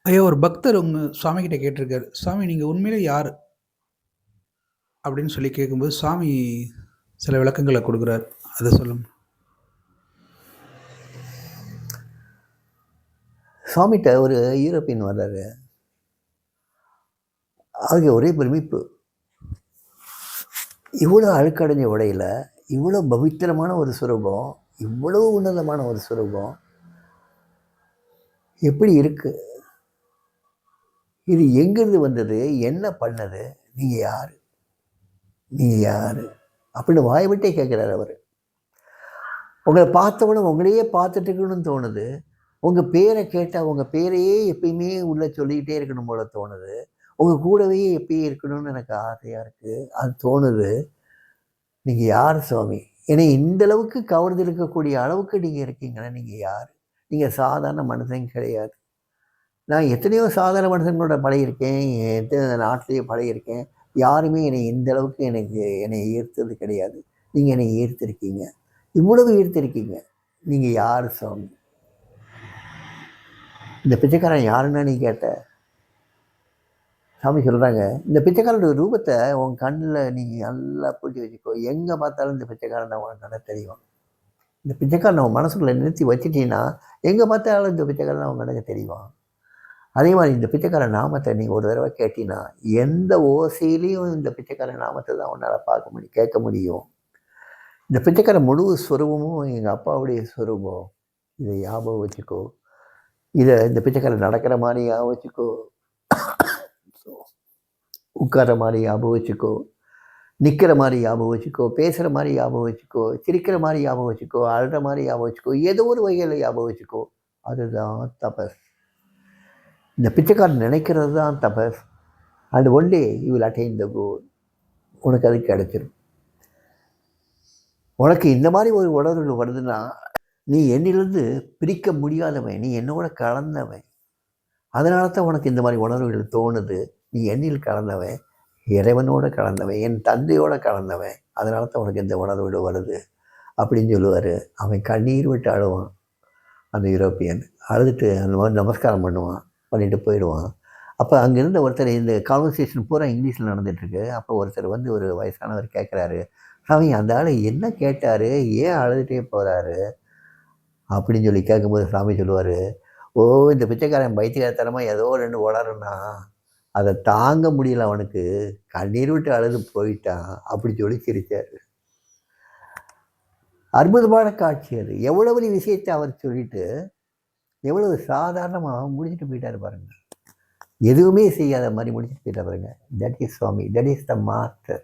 ஐயா ஒரு பக்தர் சுவாமிகிட்ட கேட்டிருக்காரு, "சாமி நீங்க உண்மையிலே யாரு?" அப்படின்னு சொல்லி கேட்கும்போது, சாமி சில விளக்கங்கள குடுக்குறாரு. அத சொல்லுங்க. சாமிட்ட ஒரு யூரோப்பியன் வர்றாரு. அவருக்கு ஒரே பிரமிப்பு. இவ்வளோ அழுக்கடைஞ்ச உடையில, இவ்வளோ பவித்திரமான ஒரு சுரூபம், இவ்வளோ உன்னதமான ஒரு சுரூபம் எப்படி இருக்கு? இது எங்கிருந்து வந்தது? என்ன பண்ணது? நீங்க யாரு? நீங்க யாரு? அப்படின்னு வாய விட்டே கேட்கிறாரு அவரு. உங்கள பார்த்தவுடனே உங்களையே பார்த்துட்டு இருக்கணும்னு தோணுது. உங்க பேரை கேட்டா உங்க பேரையே எப்பயுமே உள்ள சொல்லிக்கிட்டே இருக்கணும் போல தோணுது. உங்க கூடவே எப்பயும் இருக்கணும்னு எனக்கு ஆசையா இருக்கு. அது தோணுது. நீங்க யாரு சுவாமி? என்னை இந்த அளவுக்கு கவர்ந்து இழுக்கக்கூடிய அளவுக்கு நீங்க இருக்கீங்கன்னா, நீங்க யாரு? நீங்க சாதாரண மனுஷன் கிடையாது. நான் எத்தனையோ சாதாரண மனுஷங்களோட பழகியிருக்கேன். எத்தன நாட்டிலேயே பழகியிருக்கேன். யாருமே என்னை இந்த அளவுக்கு என்னை ஈர்த்தது கிடையாது. நீங்க என்னை ஈர்த்திருக்கீங்க. இவ்வளவு ஈர்த்திருக்கீங்க. நீங்க யாரு சுவாமி? இந்த பிச்சைக்காரன் யாருன்னா நீ கேட்ட? சாமி சொல்றாங்க, இந்த பிச்சைக்காரனுடைய ரூபத்த உன் கண்ணுல நீ நல்லா பூட்டி வச்சுக்கோ. எங்க பார்த்தாலும் இந்த பிச்சைக்காரன் உனக்கு நல்லா தெரியும். இந்த பிச்சைக்காரனை உன் மனசுக்குள்ள நிறுத்தி வச்சுட்டீங்கன்னா, எங்க பார்த்தாலும் இந்த பிச்சைக்காரன் உன் கண்ணுக்கு தெரியும். அதே மாதிரி இந்த பிச்சைக்காரன் நாமத்தை நீ ஒரு தடவை கேட்டீன்னா, எந்த ஓசையிலையும் இந்த பிச்சைக்காரன் நாமத்தை தான் உன்னால பார்க்க முடியும், கேட்க முடியும். இந்த பிச்சைக்காரன் முழு ஸ்வரூபமும் எங்க அப்பாவுடைய ஸ்வரூபம். இதை ஞாபகம் வச்சுக்கோ. இந்த பிச்சைக்காரன் நடக்கிற மாதிரி ஞாபகம் வச்சுக்கோ. உட்கார்ற மாதிரி ஞாபகம் வச்சுக்கோ. நிற்கிற மாதிரி ஞாபகம் வச்சுக்கோ. பேசுகிற மாதிரி ஞாபகம் வச்சுக்கோ. சிரிக்கிற மாதிரி ஞாபகம் வச்சுக்கோ. அழுற மாதிரி ஞாபகம் வச்சுக்கோ. ஏதோ ஒரு வகையில் ஞாபகம் வச்சுக்கோ. அதுதான் தபஸ். இந்த பிச்சைக்காரன் நினைக்கிறது தான் தபஸ். And one day you will attain the goal. உனக்கு அது கிடைச்சிடும். உனக்கு இந்த மாதிரி ஒரு உணர்வு வருதுன்னா, நீ என்னிலிருந்து பிரிக்க முடியாதவன். நீ என்னோட கலந்தவன். அதனால தான் உனக்கு இந்த மாதிரி உணர்வுகள் தோணுது. நீ என்னில் கலந்தவன், இறைவனோட கலந்தவன், என் தந்தையோட கலந்தவன். அதனால தான் உனக்கு இந்த உணர்வுகள் வருது அப்படின்னு சொல்லுவார். அவன் கண்ணீர் விட்டு அழுவான். அந்த யூரோப்பியன் அழுதுட்டு அந்த மாதிரி நமஸ்காரம் பண்ணிட்டு போயிடுவான். அப்போ அங்கேருந்த ஒருத்தர், இந்த கான்வர்சேஷன் பூரா இங்கிலீஷில் நடந்துகிட்ருக்கு. அப்போ ஒருத்தர் வந்து ஒரு வயசானவர் கேட்குறாரு, சாமி அந்த ஆள் என்ன கேட்டார், ஏன் அழுதுகிட்டே போகிறாரு அப்படின்னு சொல்லி கேட்கும்போது சாமி சொல்லுவார், ஓ இந்த பிச்சைக்காரன் பைத்தியக்காரத்தனமாக ஏதோ ரெண்டு உளறுனா, அதை தாங்க முடியல அவனுக்கு, கண்ணீர் விட்டு அழுது போயிட்டான் அப்படி சொல்லி சிரித்தார். அற்புதமான காட்சி அது. எவ்வளவு விஷயத்தை அவர் சொல்லிட்டு எவ்வளவு சாதாரணமாக முடிச்சுட்டு போயிட்டாரு பாருங்க. எதுவுமே செய்யாத மாதிரி முடிச்சுட்டு போயிட்டார் பாருங்க. That is Swami, that is the master.